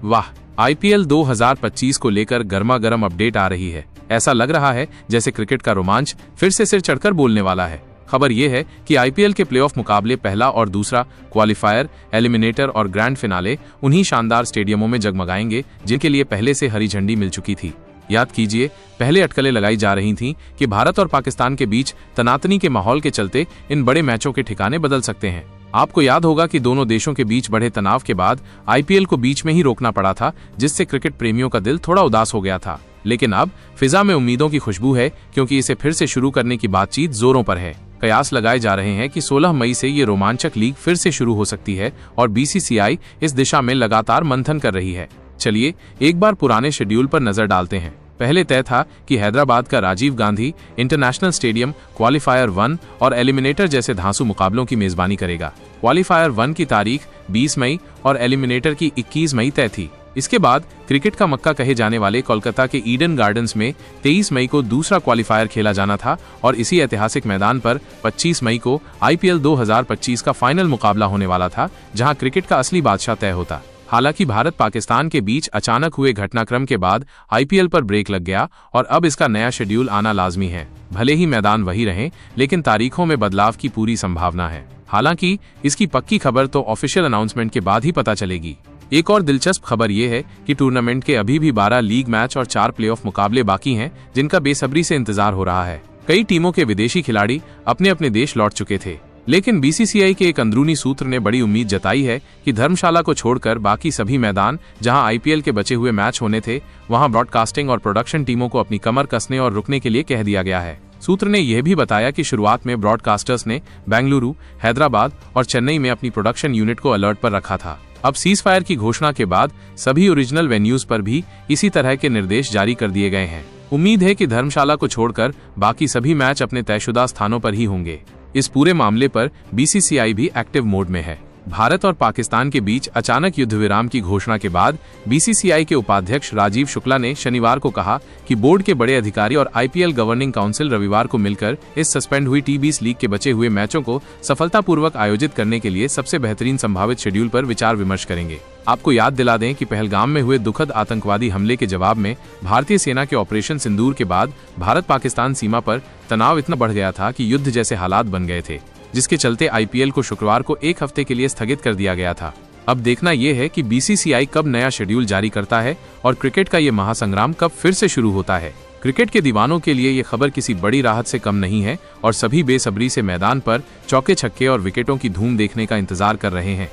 वाह, आईपीएल 2025 को लेकर गर्मा-गर्म अपडेट आ रही है। ऐसा लग रहा है जैसे क्रिकेट का रोमांच फिर से सिर चढ़कर बोलने वाला है। खबर यह है कि आईपीएल के प्लेऑफ मुकाबले पहला और दूसरा क्वालिफायर, एलिमिनेटर और ग्रैंड फिनाले उन्हीं शानदार स्टेडियमों में जगमगाएंगे जिनके लिए पहले से हरी झंडी मिल चुकी थी। याद कीजिए, पहले अटकलें लगाई जा रही थीं कि भारत और पाकिस्तान के बीच तनातनी के माहौल के चलते इन बड़े मैचों के ठिकाने बदल सकते हैं। आपको याद होगा कि दोनों देशों के बीच बढ़े तनाव के बाद आईपीएल को बीच में ही रोकना पड़ा था, जिससे क्रिकेट प्रेमियों का दिल थोड़ा उदास हो गया था। लेकिन अब फिजा में उम्मीदों की खुशबू है, क्योंकि इसे फिर से शुरू करने की बातचीत जोरों पर है। कयास लगाए जा रहे हैं कि 16 मई से ये रोमांचक लीग फिर से शुरू हो सकती है और बीसीसीआई इस दिशा में लगातार मंथन कर रही है। चलिए एक बार पुराने शेड्यूल पर नजर डालते हैं। पहले तय था कि हैदराबाद का Rajiv Gandhi international stadium qualifier 1 और एलिमिनेटर जैसे धांसू मुकाबलों की मेजबानी करेगा। क्वालिफायर 1 की तारीख 20 मई और एलिमिनेटर की 21 मई तय थी। इसके बाद क्रिकेट का मक्का कहे जाने वाले कोलकाता के ईडन गार्डन्स में 23 मई को दूसरा क्वालिफायर खेला जाना था और इसी ऐतिहासिक मैदान पर 25 मई को आईपीएल 2025 का फाइनल मुकाबला होने वाला था, जहां क्रिकेट का असली बादशाह तय होता। हालांकि भारत पाकिस्तान के बीच अचानक हुए घटनाक्रम के बाद आईपीएल पर ब्रेक लग गया और अब इसका नया शेड्यूल आना लाजमी है। भले ही मैदान वही रहे, लेकिन तारीखों में बदलाव की पूरी संभावना है। हालांकि इसकी पक्की खबर तो ऑफिशियल अनाउंसमेंट के बाद ही पता चलेगी। एक और दिलचस्प खबर यह है कि टूर्नामेंट के अभी भी 12 लीग मैच और 4 प्लेऑफ मुकाबले बाकी हैं, जिनका बेसब्री से इंतजार हो रहा है। कई टीमों के विदेशी खिलाड़ी अपने अपने देश लौट चुके थे, लेकिन बीसीसीआई के एक अंदरूनी सूत्र ने बड़ी उम्मीद जताई है कि धर्मशाला को छोड़कर बाकी सभी मैदान जहां आईपीएल के बचे हुए मैच होने थे, वहां ब्रॉडकास्टिंग और प्रोडक्शन टीमों को अपनी कमर कसने और रुकने के लिए कह दिया गया है। सूत्र ने यह भी बताया कि शुरुआत में ब्रॉडकास्टर्स ने बेंगलुरु, हैदराबाद और चेन्नई में अपनी प्रोडक्शन यूनिट को अलर्ट पर रखा था। अब सीजफायर की घोषणा के बाद सभी ओरिजिनल वेन्यूज पर भी इसी तरह के निर्देश जारी कर दिए गए हैं। उम्मीद है कि धर्मशाला को छोड़कर बाकी सभी मैच अपने तयशुदा स्थानों पर ही होंगे। इस पूरे मामले पर बीसीसीआई भी एक्टिव मोड में है। भारत और पाकिस्तान के बीच अचानक युद्ध विराम की घोषणा के बाद बीसीसीआई के उपाध्यक्ष राजीव शुक्ला ने शनिवार को कहा कि बोर्ड के बड़े अधिकारी और आईपीएल गवर्निंग काउंसिल रविवार को मिलकर इस सस्पेंड हुई टी20 लीग के बचे हुए मैचों को सफलतापूर्वक आयोजित करने के लिए सबसे बेहतरीन संभावित शेड्यूल पर विचार विमर्श करेंगे। आपको याद दिला दें कि पहलगाम में हुए दुखद आतंकवादी हमले के जवाब में भारतीय सेना के ऑपरेशन सिंदूर के बाद भारत पाकिस्तान सीमा पर तनाव इतना बढ़ गया था कि युद्ध जैसे हालात बन गए थे, जिसके चलते आईपीएल को शुक्रवार को एक हफ्ते के लिए स्थगित कर दिया गया था। अब देखना यह है कि बीसीसीआई कब नया शेड्यूल जारी करता है और क्रिकेट का ये महासंग्राम कब फिर से शुरू होता है। क्रिकेट के दीवानों के लिए ये खबर किसी बड़ी राहत से कम नहीं है और सभी बेसब्री से मैदान पर चौके छक्के और विकेटों की धूम देखने का इंतजार कर रहे हैं।